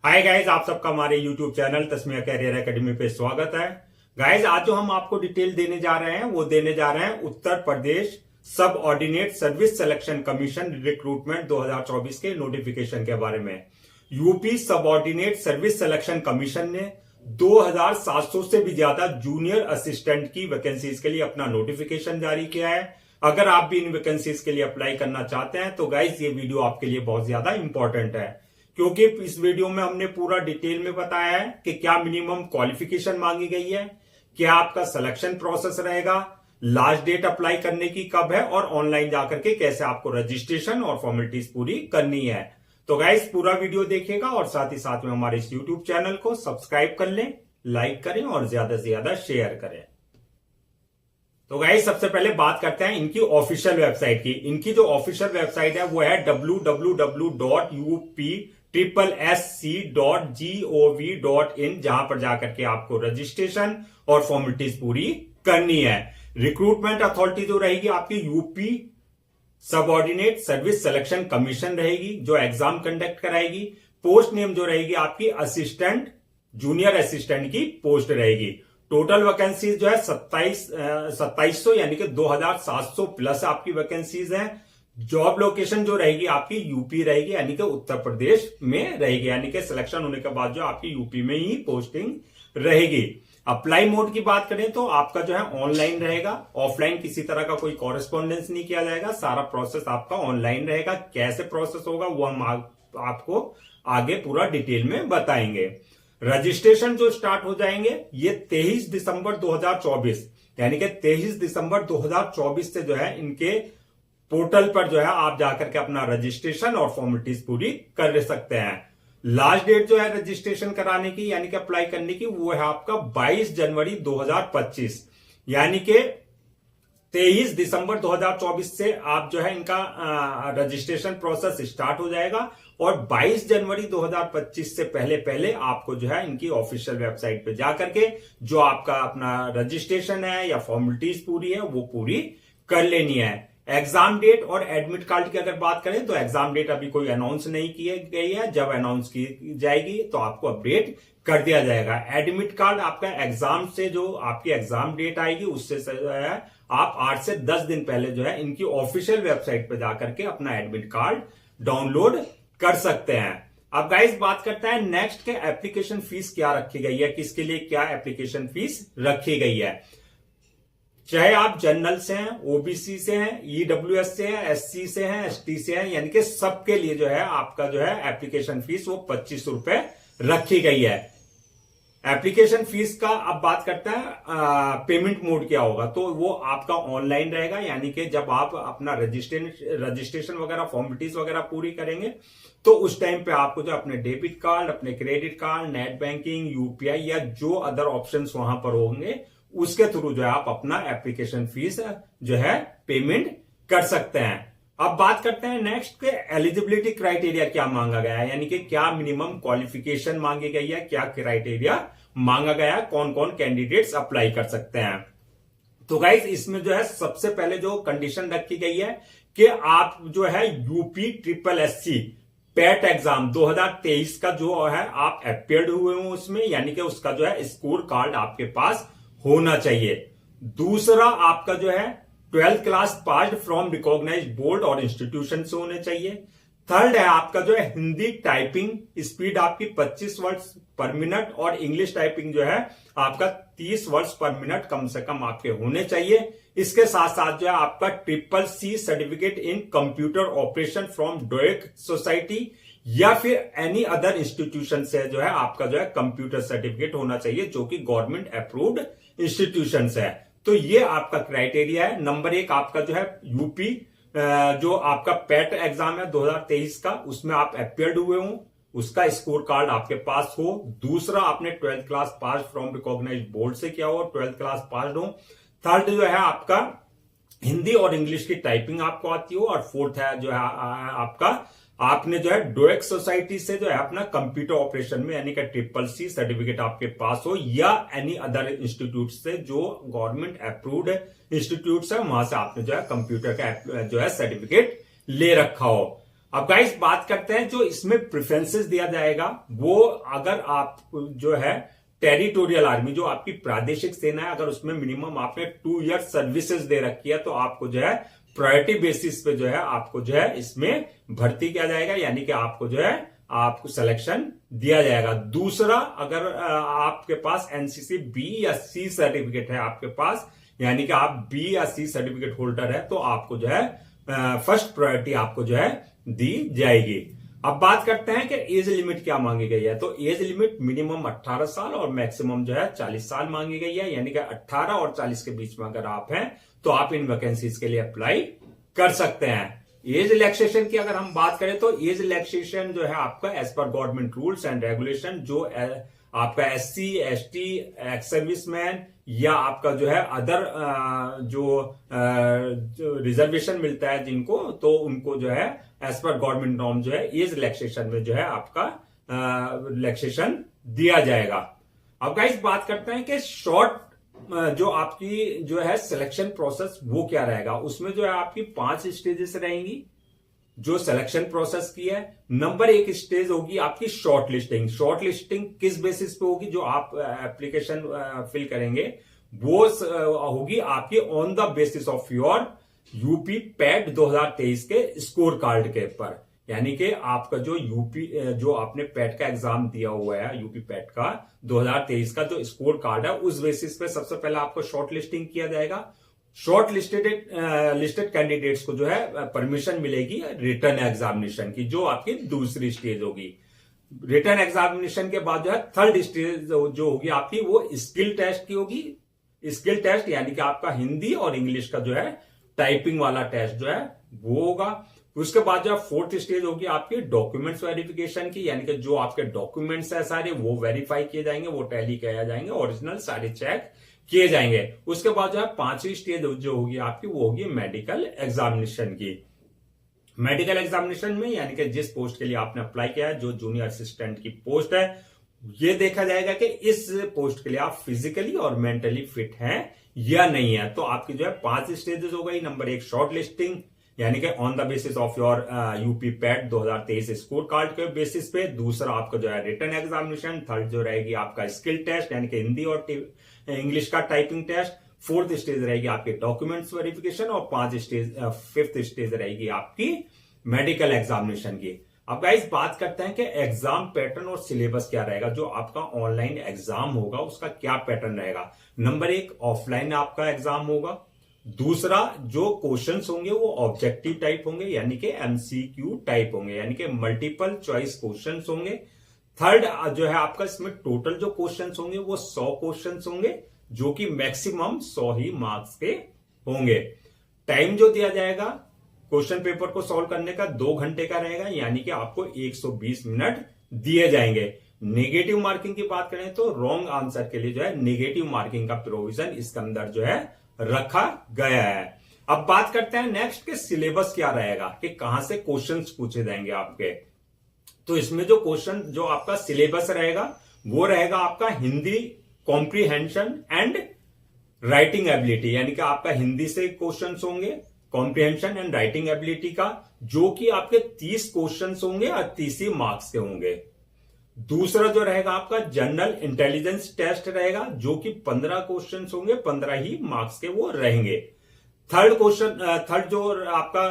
Hi guys, आप सबका हमारे YouTube channel Tasmiya career academy पे स्वागत है। गाइज, आज जो हम आपको डिटेल देने जा रहे हैं वो देने जा रहे हैं उत्तर प्रदेश सब ordinate service selection commission recruitment 2024 के नोटिफिकेशन के बारे में। यूपी सब ऑर्डिनेट सर्विस सिलेक्शन कमीशन ने 2700 से भी ज्यादा जूनियर असिस्टेंट की वैकेंसीज के लिए अपना नोटिफिकेशन जारी किया है। अगर आप भी इन वैकेंसीज के लिए अप्लाई करना चाहते हैं तो गाइज ये वीडियो आपके लिए बहुत ज्यादा इंपॉर्टेंट है, क्योंकि इस वीडियो में हमने पूरा डिटेल में बताया है कि क्या मिनिमम क्वालिफिकेशन मांगी गई है, क्या आपका सिलेक्शन प्रोसेस रहेगा, लास्ट डेट अप्लाई करने की कब है और ऑनलाइन जाकर के कैसे आपको रजिस्ट्रेशन और फॉर्मेलिटीज पूरी करनी है। तो गाइस पूरा वीडियो देखिएगा और साथ ही साथ में हमारे इस यूट्यूब चैनल को सब्सक्राइब कर लें, लाइक करें और ज्यादा से ज्यादा शेयर करें। तो गाइस सबसे पहले बात करते हैं इनकी ऑफिशियल वेबसाइट की। इनकी जो ऑफिशियल वेबसाइट है वो है www.upsssc.gov.in, जहां पर जाकर के आपको रजिस्ट्रेशन और फॉर्मेलिटीज पूरी करनी है। रिक्रूटमेंट अथॉरिटी जो रहेगी आपकी UP subordinate service selection commission रहेगी, जो एग्जाम कंडक्ट कराएगी। पोस्ट नेम जो रहेगी आपकी असिस्टेंट जूनियर असिस्टेंट की पोस्ट रहेगी। टोटल वैकेंसीज जो है 2700 यानी कि 2700 प्लस आपकी वैकेंसीज हैं। जॉब लोकेशन जो रहेगी आपकी यूपी रहेगी, यानी कि उत्तर प्रदेश में रहेगी, यानी कि सिलेक्शन होने के बाद जो आपकी यूपी में ही पोस्टिंग रहेगी। अप्लाई मोड की बात करें तो आपका जो है ऑनलाइन रहेगा, ऑफलाइन किसी तरह का कोई कॉरेस्पॉन्डेंस नहीं किया जाएगा। सारा प्रोसेस आपका ऑनलाइन रहेगा। कैसे प्रोसेस होगा वो हम आपको आगे पूरा डिटेल में बताएंगे। रजिस्ट्रेशन जो स्टार्ट हो जाएंगे ये 23 दिसंबर 2024, यानी कि 23 दिसंबर 2024 से जो है इनके पोर्टल पर जो है आप जाकर के अपना रजिस्ट्रेशन और फॉर्मेलिटीज पूरी कर सकते हैं। लास्ट डेट जो है रजिस्ट्रेशन कराने की यानी कि अप्लाई करने की वो है आपका 22 जनवरी 2025, यानी कि 23 दिसंबर 2024 से आप जो है इनका रजिस्ट्रेशन प्रोसेस स्टार्ट हो जाएगा और 22 जनवरी 2025 से पहले पहले आपको जो है इनकी ऑफिशियल वेबसाइट पे जाकर के जो आपका अपना रजिस्ट्रेशन है या फॉर्मेलिटीज पूरी है वो पूरी कर लेनी है। एग्जाम डेट और एडमिट कार्ड की अगर बात करें तो एग्जाम डेट अभी कोई अनाउंस नहीं की गई है। जब अनाउंस की जाएगी तो आपको अपडेट कर दिया जाएगा। एडमिट कार्ड आपका एग्जाम से जो आपकी एग्जाम डेट आएगी उससे जो है आप 8 से 10 दिन पहले जो है इनकी ऑफिशियल वेबसाइट पर जाकर के अपना एडमिट कार्ड डाउनलोड कर सकते हैं। अब गाइस बात करते हैं नेक्स्ट के एप्लीकेशन फीस क्या रखी गई है, किसके लिए क्या एप्लीकेशन फीस रखी गई है। चाहे आप जनरल से हैं, ओबीसी से हैं, ईडब्ल्यूएस से हैं, एससी से हैं, एसटी से हैं, यानी कि सबके लिए जो है आपका जो है एप्लीकेशन फीस वो 2500 रुपए रखी गई है। एप्लीकेशन फीस का अब बात करते हैं पेमेंट मोड क्या होगा, तो वो आपका ऑनलाइन रहेगा, यानी कि जब आप अपना रजिस्ट्रेशन वगैरह फॉर्मेलिटीज वगैरह पूरी करेंगे तो उस टाइम पे आपको जो अपने डेबिट कार्ड, अपने credit card, net banking, UPI या जो अदर ऑप्शंस वहां पर होंगे उसके थ्रू जो है आप अपना एप्लीकेशन फीस जो है पेमेंट कर सकते हैं। अब बात करते हैं नेक्स्ट के एलिजिबिलिटी क्राइटेरिया क्या मांगा गया है, यानी कि क्या मिनिमम क्वालिफिकेशन मांगी गई है, क्या क्राइटेरिया मांगा गया है, कौन कौन कैंडिडेट्स अप्लाई कर सकते हैं। तो गाइस इसमें जो है सबसे पहले जो कंडीशन रखी गई है कि आप जो है UP triple SC PAT exam 2023 का जो है आप अपियर्ड हुए हो उसमें, यानी कि उसका जो है स्कोर कार्ड आपके पास होना चाहिए। दूसरा आपका जो है 12th class passed from recognized board और इंस्टीट्यूशन से होने चाहिए। थर्ड है आपका जो है हिंदी टाइपिंग स्पीड आपकी 25 वर्ड्स पर मिनट और इंग्लिश टाइपिंग जो है आपका 30 वर्ड्स पर मिनट कम से कम आपके होने चाहिए। इसके साथ साथ जो है आपका CCC certificate in computer operation from डोएक society या फिर एनी अदर इंस्टीट्यूशन से जो है आपका जो है कंप्यूटर सर्टिफिकेट होना चाहिए, जो कि गवर्नमेंट अप्रूव्ड इंस्टीट्यूशन है। तो ये आपका क्राइटेरिया है। नंबर 1 आपका जो है यूपी जो आपका पैट एग्जाम है 2023 का, उसमें आप अपियर्ड हुए हो, उसका स्कोर कार्ड आपके पास हो। दूसरा आपने 12th class pass from recognized board से किया हो, 12th क्लास पास हो। थर्ड जो है आपका हिंदी और इंग्लिश की टाइपिंग आपको आती हो और फोर्थ है जो है आपका आपने जो है डोएक सोसाइटी से जो है अपना कंप्यूटर ऑपरेशन में यानी कि CCC सर्टिफिकेट आपके पास हो या एनी अदर इंस्टीट्यूट से जो गवर्नमेंट अप्रूव्ड इंस्टीट्यूट है वहां से आपने जो है कंप्यूटर का जो है सर्टिफिकेट ले रखा हो। अब गाइस बात करते हैं जो इसमें प्रेफरेंसेस दिया जाएगा, वो अगर आप जो है टेरिटोरियल आर्मी, जो आपकी प्रादेशिक सेना है, अगर उसमें मिनिमम आपने 2 ईयर सर्विसेज दे रखी है तो आपको जो है प्रायोरिटी बेसिस पे जो है आपको जो है इसमें भर्ती किया जाएगा, यानी कि आपको जो है आपको सिलेक्शन दिया जाएगा। दूसरा, अगर आपके पास एनसीसी बी या सी सर्टिफिकेट है आपके पास, यानी कि आप बी या सी सर्टिफिकेट होल्डर है, तो आपको जो है फर्स्ट प्रायोरिटी आपको जो है दी जाएगी। अब बात करते हैं कि एज लिमिट क्या मांगी गई है। तो एज लिमिट मिनिमम 18 साल और मैक्सिमम जो है 40 साल मांगी गई है, यानी कि 18 और 40 के बीच में अगर आप हैं तो आप इन वैकेंसीज के लिए अप्लाई कर सकते हैं। एज रिलैक्सेशन की अगर हम बात करें तो एज रिलैक्सेशन जो है आपका as per government rules and regulation, जो आपका एससी, एसटी, एक्स सर्विसमैन या आपका जो है अदर जो रिजर्वेशन मिलता है जिनको, तो उनको जो है एज पर गवर्नमेंट नॉर्म जो है एज रिलैक्सेशन में जो है आपका रिलैक्सेशन दिया जाएगा। अब गाइस बात करते हैं कि शॉर्ट जो आपकी जो है सिलेक्शन प्रोसेस वो क्या रहेगा। उसमें जो है आपकी 5 स्टेजेस रहेंगी जो सिलेक्शन प्रोसेस की है। नंबर 1 स्टेज होगी आपकी शॉर्ट लिस्टिंग। शॉर्ट लिस्टिंग किस बेसिस पे होगी, जो आप एप्लीकेशन फिल करेंगे वो होगी आपकी on the basis of your UP PAT 2023 के स्कोर कार्ड के ऊपर, यानी कि आपका जो यूपी जो आपने पैट का एग्जाम दिया हुआ है, यूपी पैट का 2023 का जो स्कोर कार्ड है, उस बेसिस पे सबसे पहले आपको शॉर्ट लिस्टिंग किया जाएगा। शॉर्ट लिस्टेड कैंडिडेट्स को जो है परमिशन मिलेगी रिटर्न एग्जामिनेशन की, जो आपकी दूसरी स्टेज होगी। रिटर्न एग्जामिनेशन के बाद जो है थर्ड स्टेज जो होगी आपकी वो स्किल टेस्ट की होगी। स्किल टेस्ट यानी कि आपका हिंदी और इंग्लिश का जो है टाइपिंग वाला टेस्ट जो है वो होगा। उसके बाद जो है फोर्थ स्टेज होगी आपकी डॉक्यूमेंट्स वेरिफिकेशन की, यानी कि जो आपके डॉक्यूमेंट्स है सारे वो वेरीफाई किए जाएंगे, वो टैली किए जाएंगे, ओरिजिनल सारे चेक किए जाएंगे। उसके बाद जो है 5वीं स्टेज जो होगी आपकी वो होगी मेडिकल एग्जामिनेशन की। मेडिकल एग्जामिनेशन में यानी कि जिस पोस्ट के लिए आपने अप्लाई किया है, जो जूनियर असिस्टेंट की पोस्ट है, ये देखा जाएगा कि इस पोस्ट के लिए आप फिजिकली और मेंटली फिट हैं या नहीं है। तो आपकी जो है 5 स्टेजेस हो गई। नंबर 1 शॉर्ट लिस्टिंग, यानी कि on the basis of your UP PAT 2023 score card के बेसिस पे। दूसरा आपका जो है रिटर्न एग्जामिनेशन। थर्ड जो रहेगी आपका स्किल टेस्ट, यानी कि हिंदी और इंग्लिश का टाइपिंग टेस्ट। फोर्थ स्टेज रहेगी आपकी डॉक्यूमेंट्स वेरिफिकेशन और 5th स्टेज रहेगी आपकी मेडिकल एग्जामिनेशन की। अब गाइस बात करते हैं कि एग्जाम पैटर्न और सिलेबस क्या रहेगा। जो आपका ऑनलाइन एग्जाम होगा उसका क्या पैटर्न रहेगा। नंबर 1 ऑफलाइन आपका एग्जाम होगा। दूसरा जो क्वेश्चंस होंगे वो ऑब्जेक्टिव टाइप होंगे, यानी कि एमसीक्यू टाइप होंगे, यानी कि मल्टीपल चॉइस क्वेश्चंस होंगे। थर्ड जो है आपका इसमें टोटल जो क्वेश्चंस होंगे वो 100 क्वेश्चंस होंगे, जो कि मैक्सिमम 100 ही मार्क्स के होंगे। टाइम जो दिया जाएगा क्वेश्चन पेपर को सॉल्व करने का 2 घंटे का रहेगा, यानी कि आपको 120 मिनट दिए जाएंगे। नेगेटिव मार्किंग की बात करें तो रॉन्ग आंसर के लिए जो है नेगेटिव मार्किंग का प्रोविजन इसके अंदर जो है रखा गया है। अब बात करते हैं नेक्स्ट के सिलेबस क्या रहेगा, कि कहां से क्वेश्चंस पूछे जाएंगे आपके। तो इसमें जो क्वेश्चन जो आपका सिलेबस रहेगा वो रहेगा आपका Hindi comprehension and writing ability, यानी कि आपका हिंदी से क्वेश्चंस होंगे कॉम्प्रीहेंशन एंड राइटिंग एबिलिटी का, जो कि आपके 30 क्वेश्चंस होंगे और 30 ही मार्क्स के होंगे। दूसरा जो रहेगा आपका जनरल इंटेलिजेंस टेस्ट रहेगा, जो कि 15 क्वेश्चंस होंगे, 15 ही मार्क्स के वो रहेंगे। थर्ड जो आपका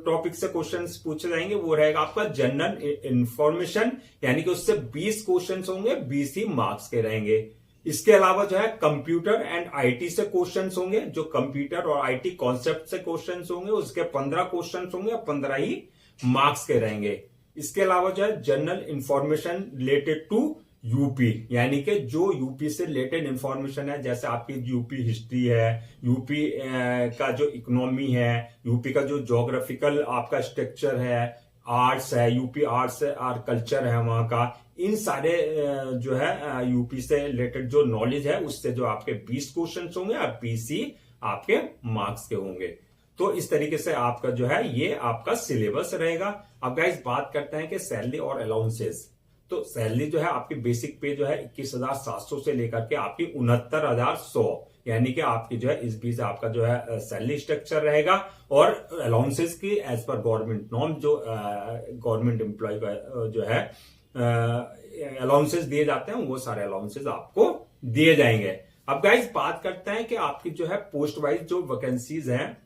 टॉपिक से क्वेश्चंस पूछे जाएंगे वो रहेगा आपका जनरल इंफॉर्मेशन, यानी कि उससे 20 क्वेश्चंस होंगे, 20 ही मार्क्स के रहेंगे। इसके अलावा जो है कंप्यूटर एंड आईटी से क्वेश्चंस होंगे, जो कंप्यूटर और आईटी कॉन्सेप्ट से क्वेश्चंस होंगे उसके 15 क्वेश्चंस होंगे, 15 ही मार्क्स के रहेंगे। इसके अलावा जो है general information related to UP, यानी कि जो यूपी से रिलेटेड इंफॉर्मेशन है, जैसे आपकी यूपी हिस्ट्री है, यूपी का जो इकोनॉमी है, यूपी का जो ज्योग्राफिकल आपका स्ट्रक्चर है, आर्ट्स है, यूपी आर्ट्स और कल्चर है वहां का, इन सारे जो है यूपी से रिलेटेड जो नॉलेज है उससे जो आपके 20 क्वेश्चन होंगे और 20 ही आपके मार्क्स के होंगे। तो इस तरीके से आपका जो है ये आपका सिलेबस रहेगा। अब गाइस बात करते हैं कि सैलरी और अलाउंसेस। तो सैलरी जो है आपकी बेसिक पे जो है 21,700 से लेकर के आपकी 69,100, यानी कि आपकी जो है इस बीच आपका जो है सैलरी स्ट्रक्चर रहेगा और अलाउंसेस की एज पर गवर्नमेंट नॉर्म जो गवर्नमेंट एम्प्लॉय का जो है अलाउंसेस दिए जाते हैं वो सारे अलाउंसेस आपको दिए जाएंगे। अब गाइस बात करते हैं कि आपकी जो है पोस्ट वाइज जो वैकेंसीज हैं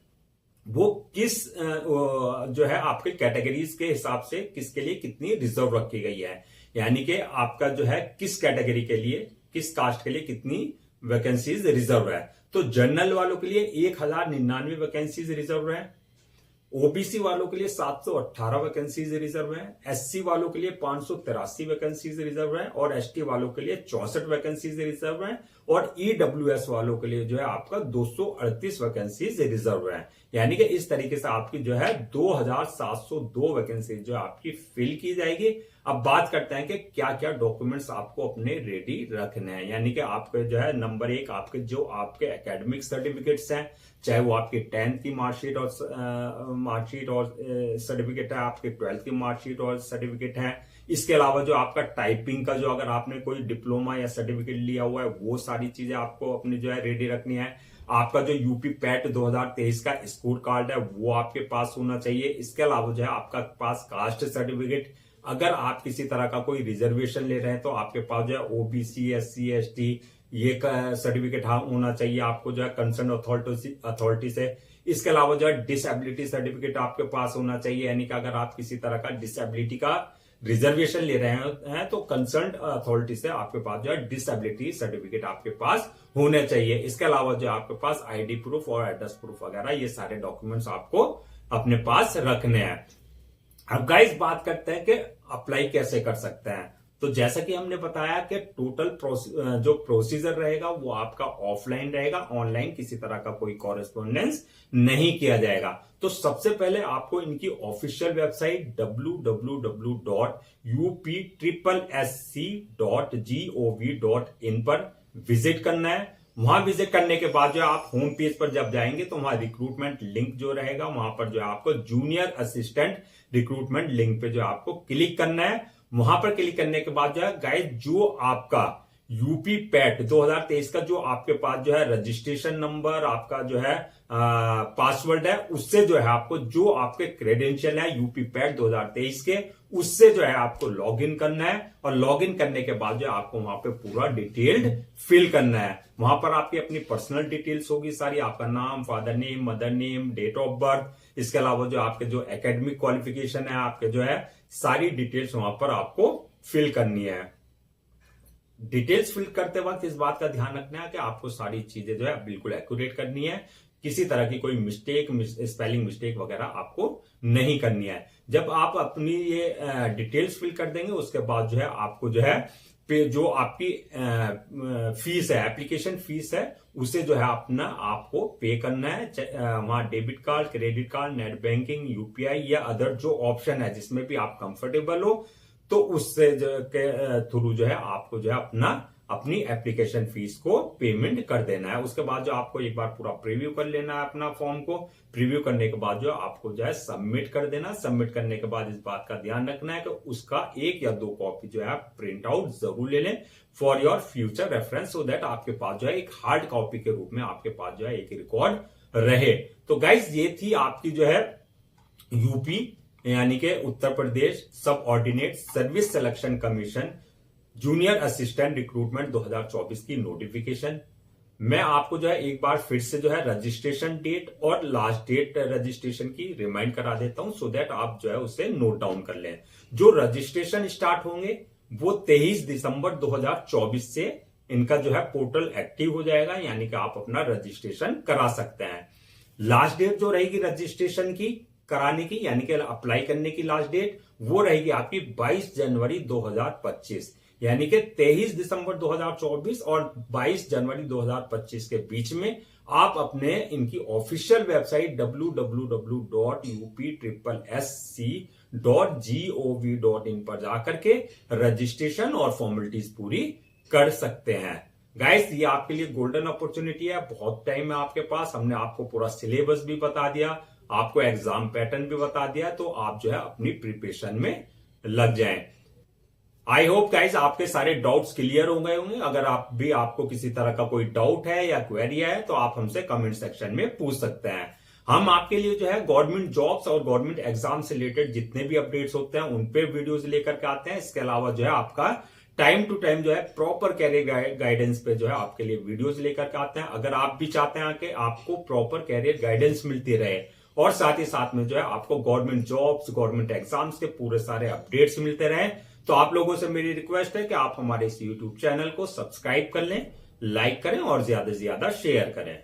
वो किस जो है आपके कैटेगरीज के हिसाब से किसके लिए कितनी रिजर्व रखी गई है, यानी कि आपका जो है किस कैटेगरी के लिए किस कास्ट के लिए कितनी वैकेंसीज रिजर्व है। तो जनरल वालों के लिए 1099 वैकेंसीज रिजर्व है, ओबीसी वालों के लिए 718 वैकेंसीज रिजर्व है, एससी वालों के लिए 583 वैकेंसीज रिजर्व है और एसटी वालों के लिए 64 वैकेंसीज रिजर्व है और ईडब्ल्यूएस वालों के लिए जो है आपका 238 वैकेंसीज रिजर्व है। यानी कि इस तरीके से आपकी जो है 2702 वैकेंसी जो आपकी फिल की जाएगी। अब बात करते हैं कि क्या क्या डॉक्यूमेंट्स आपको अपने रेडी रखने हैं, यानी कि आपके जो है नंबर 1 आपके जो आपके एकेडमिक सर्टिफिकेट्स हैं, चाहे वो आपकी 10th की मार्कशीट और सर्टिफिकेट है, आपके 12th की मार्कशीट और सर्टिफिकेट है। इसके अलावा जो आपका टाइपिंग का जो अगर आपने कोई डिप्लोमा या सर्टिफिकेट लिया हुआ है वो सारी चीजें आपको अपनी जो है रेडी रखनी है। आपका जो यूपी पैट 2023 का स्कोर कार्ड है वो आपके पास होना चाहिए। इसके अलावा जो है आपका पास कास्ट सर्टिफिकेट, अगर आप किसी तरह का कोई रिजर्वेशन ले रहे हैं तो आपके पास जो है ओबीसी एससी एसटी ये सर्टिफिकेट होना चाहिए आपको जो है कंसर्न अथॉरिटी से। इसके अलावा जो है डिसेबिलिटी सर्टिफिकेट आपके पास होना चाहिए, यानी कि अगर आप किसी तरह का डिसेबिलिटी का रिजर्वेशन ले रहे हैं तो कंसर्न अथॉरिटी से आपके पास जो है डिसेबिलिटी सर्टिफिकेट आपके पास होने चाहिए। इसके अलावा जो आपके पास आईडी प्रूफ और एड्रेस प्रूफ वगैरह ये सारे डॉक्यूमेंट्स आपको अपने पास रखने हैं। अब गाइस बात करते हैं कि अप्लाई कैसे कर सकते हैं। तो जैसा कि हमने बताया कि टोटल जो प्रोसीजर रहेगा वो आपका ऑफलाइन रहेगा, ऑनलाइन किसी तरह का कोई कॉरेस्पॉन्डेंस नहीं किया जाएगा। तो सबसे पहले आपको इनकी ऑफिशियल वेबसाइट www.upSSC.gov.in पर विजिट करना है। वहां विजिट करने के बाद जो आप होम पेज पर जब जाएंगे तो वहां रिक्रूटमेंट लिंक जो रहेगा वहां पर जो आपको जूनियर असिस्टेंट रिक्रूटमेंट लिंक पे जो आपको क्लिक करना है। वहां पर क्लिक करने के बाद जो है गाइस जो आपका यूपी पैट 2023 का जो आपके पास जो है रजिस्ट्रेशन नंबर आपका जो है पासवर्ड है उससे जो है आपको जो आपके क्रेडेंशियल है यूपी पैट 2023 के उससे जो है आपको लॉगिन करना है और लॉगिन करने के बाद जो आपको वहां पे पूरा डिटेल्ड फिल करना है। वहां पर आपकी अपनी पर्सनल डिटेल्स होगी सारी, आपका नाम, father name, mother name, date of birth, इसके अलावा जो आपके जो एकेडमिक क्वालिफिकेशन है आपके जो है सारी डिटेल्स वहां पर आपको फिल करनी है। डिटेल्स फिल करते वक्त इस बात का ध्यान रखना है कि आपको सारी चीजें जो है बिल्कुल एक्यूरेट करनी है, किसी तरह की कोई मिस्टेक स्पेलिंग मिस्टेक वगैरह आपको नहीं करनी है। जब आप अपनी ये डिटेल्स फिल कर देंगे उसके बाद जो है आपको जो है जो आपकी फीस है, एप्लीकेशन फीस है, उसे जो है अपना आपको पे करना है। वहां debit card, credit card, net banking, UPI या अदर जो ऑप्शन है जिसमें भी आप कंफर्टेबल हो तो उससे जो के थ्रू जो है आपको जो है अपनी एप्लीकेशन फीस को पेमेंट कर देना है। उसके बाद जो आपको एक बार पूरा प्रीव्यू कर लेना है अपना फॉर्म को। प्रीव्यू करने के बाद जो आपको जो है सबमिट कर देना। सबमिट करने के बाद इस बात का ध्यान रखना है कि उसका 1 या 2 कॉपी जो है आप प्रिंट आउट जरूर ले लें for your future reference, so that आपके पास जो है एक हार्ड कॉपी के रूप में आपके पास जो है एक रिकॉर्ड रहे। तो गाइस ये थी आपकी जो है यूपी यानी कि उत्तर प्रदेश सब ordinate service selection commission junior assistant recruitment 2024 की नोटिफिकेशन। मैं आपको जो है एक बार फिर से जो है रजिस्ट्रेशन डेट और लास्ट डेट रजिस्ट्रेशन की रिमाइंड करा देता हूं सो दैट आप जो है उसे नोट डाउन कर लें। जो रजिस्ट्रेशन स्टार्ट होंगे वो 23 दिसंबर 2024 से इनका जो है पोर्टल एक्टिव हो जाएगा, यानी कि आप अपना रजिस्ट्रेशन करा सकते हैं। लास्ट डेट जो रहेगी रजिस्ट्रेशन की कराने की यानी कि अप्लाई करने की लास्ट डेट वो रहेगी आपकी 22 जनवरी 2025, यानी कि 23 दिसंबर 2024 और 22 जनवरी 2025 के बीच में आप अपने इनकी ऑफिशियल वेबसाइट www.upSSC.gov.in पर जाकर के रजिस्ट्रेशन और फॉर्मेलिटीज पूरी कर सकते हैं। गाइस ये आपके लिए गोल्डन अपॉर्चुनिटी है, बहुत टाइम है आपके पास। हमने आपको पूरा सिलेबस भी बता दिया, आपको एग्जाम पैटर्न भी बता दिया, तो आप जो है अपनी प्रिपरेशन में लग जाएं। आई होप गाइस आपके सारे डाउट्स क्लियर हो गए होंगे। अगर आपको किसी तरह का कोई डाउट है या क्वेरी है तो आप हमसे कमेंट सेक्शन में पूछ सकते हैं। हम आपके लिए जो है गवर्नमेंट जॉब्स और गवर्नमेंट एग्जाम से रिलेटेड जितने भी अपडेट्स होते हैं उन पे वीडियोस लेकर के आते हैं। इसके अलावा जो है आपका टाइम टू टाइम जो है प्रॉपर कैरियर गाइडेंस पे जो है आपके लिए वीडियोस लेकर के आते हैं। अगर आप भी चाहते हैं कि आपको प्रॉपर कैरियर गाइडेंस मिलती रहे और साथ ही साथ में जो है आपको गवर्नमेंट जॉब्स, गवर्नमेंट एग्जाम्स के पूरे सारे अपडेट्स मिलते रहे, तो आप लोगों से मेरी रिक्वेस्ट है कि आप हमारे इस यूट्यूब चैनल को सब्सक्राइब कर लें, लाइक करें और ज्यादा से ज्यादा शेयर करें।